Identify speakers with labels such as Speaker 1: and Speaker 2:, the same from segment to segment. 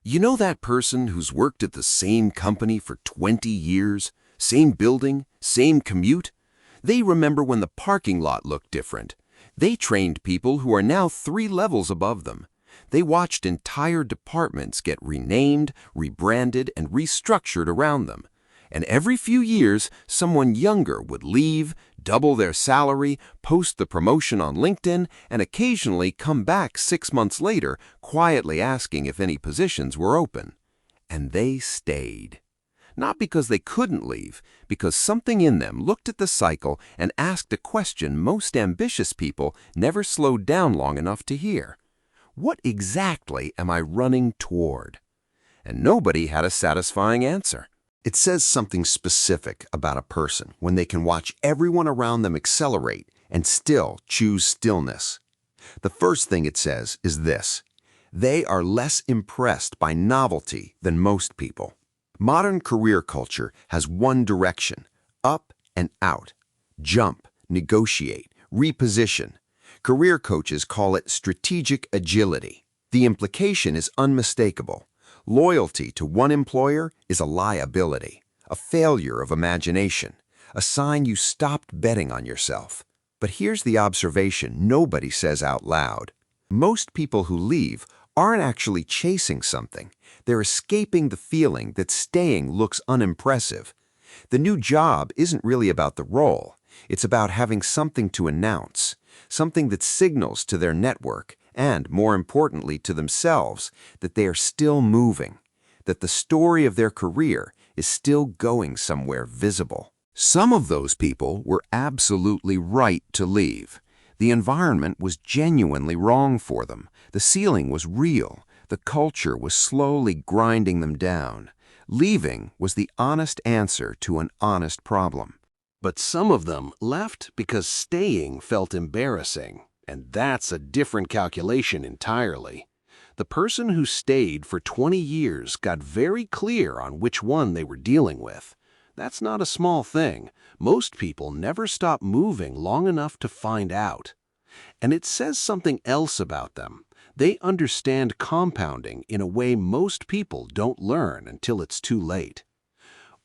Speaker 1: You know that person who's worked at the same company for 20 years, same building, same commute? They remember when the parking lot looked different. They trained people who are now 3 levels above them. They watched entire departments get renamed, rebranded, and restructured around them. And every few years, someone younger would leave, double their salary, post the promotion on LinkedIn, and occasionally come back 6 months later, quietly asking if any positions were open. And they stayed. Not because they couldn't leave, because something in them looked at the cycle and asked a question most ambitious people never slowed down long enough to hear. What exactly am I running toward? And nobody had a satisfying answer.
Speaker 2: It says something specific about a person when they can watch everyone around them accelerate and still choose stillness. The first thing it says is this: they are less impressed by novelty than most people. Modern career culture has one direction: up and out. Jump, negotiate, reposition. Career coaches call it strategic agility. The implication is unmistakable. Loyalty to one employer is a liability, a failure of imagination, a sign you stopped betting on yourself. But here's the observation nobody says out loud. Most people who leave aren't actually chasing something. They're escaping the feeling that staying looks unimpressive. The new job isn't really about the role. It's about having something to announce, something that signals to their network and, more importantly, to themselves that they are still moving, that the story of their career is still going somewhere visible.
Speaker 1: Some of those people were absolutely right to leave. The environment was genuinely wrong for them. The ceiling was real. The culture was slowly grinding them down. Leaving was the honest answer to an honest problem.
Speaker 3: But some of them left because staying felt embarrassing, and that's a different calculation entirely. The person who stayed for 20 years got very clear on which one they were dealing with. That's not a small thing. Most people never stop moving long enough to find out. And it says something else about them. They understand compounding in a way most people don't learn until it's too late.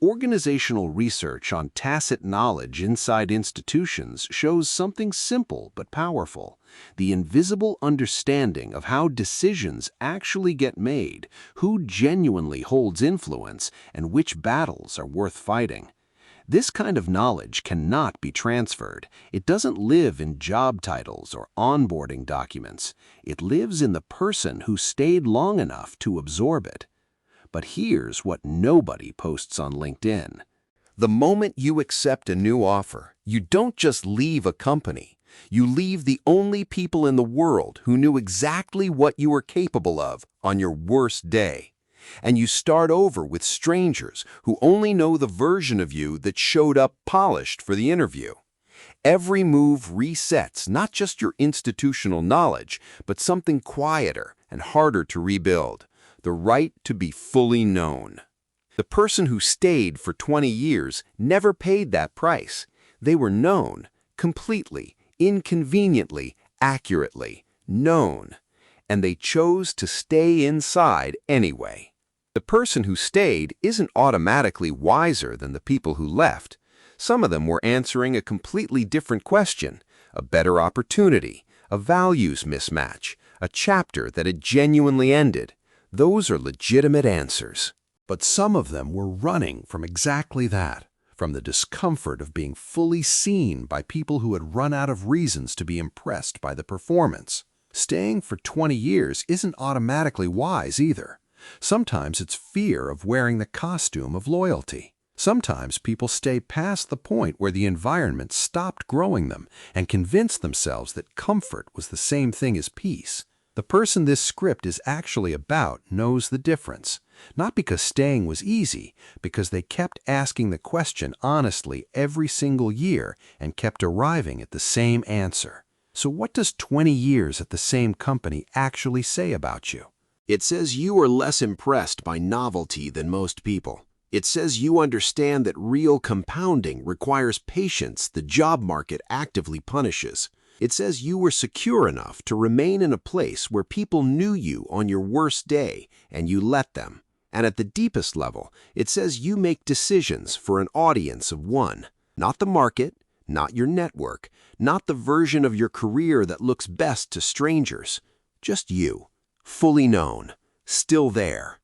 Speaker 3: Organizational research on tacit knowledge inside institutions shows something simple but powerful: the invisible understanding of how decisions actually get made, who genuinely holds influence, and which battles are worth fighting. This kind of knowledge cannot be transferred. It doesn't live in job titles or onboarding documents. It lives in the person who stayed long enough to absorb it. But here's what nobody posts on LinkedIn.
Speaker 1: The moment you accept a new offer, you don't just leave a company. You leave the only people in the world who knew exactly what you were capable of on your worst day. And you start over with strangers who only know the version of you that showed up polished for the interview. Every move resets not just your institutional knowledge, but something quieter and harder to rebuild: the right to be fully known. The person who stayed for 20 years never paid that price. They were known, completely, inconveniently, accurately, known. And they chose to stay inside anyway. The person who stayed isn't automatically wiser than the people who left. Some of them were answering a completely different question, a better opportunity, a values mismatch, a chapter that had genuinely ended. Those are legitimate answers.
Speaker 2: But some of them were running from exactly that, from the discomfort of being fully seen by people who had run out of reasons to be impressed by the performance. Staying for 20 years isn't automatically wise either. Sometimes it's fear of wearing the costume of loyalty. Sometimes people stay past the point where the environment stopped growing them and convinced themselves that comfort was the same thing as peace. The person this script is actually about knows the difference, not because staying was easy, because they kept asking the question honestly every single year and kept arriving at the same answer. So what does 20 years at the same company actually say about you?
Speaker 3: It says you are less impressed by novelty than most people. It says you understand that real compounding requires patience the job market actively punishes.
Speaker 1: It says you were secure enough to remain in a place where people knew you on your worst day, and you let them. And at the deepest level, it says you make decisions for an audience of one. Not the market, not your network, not the version of your career that looks best to strangers. Just you, fully known, still there.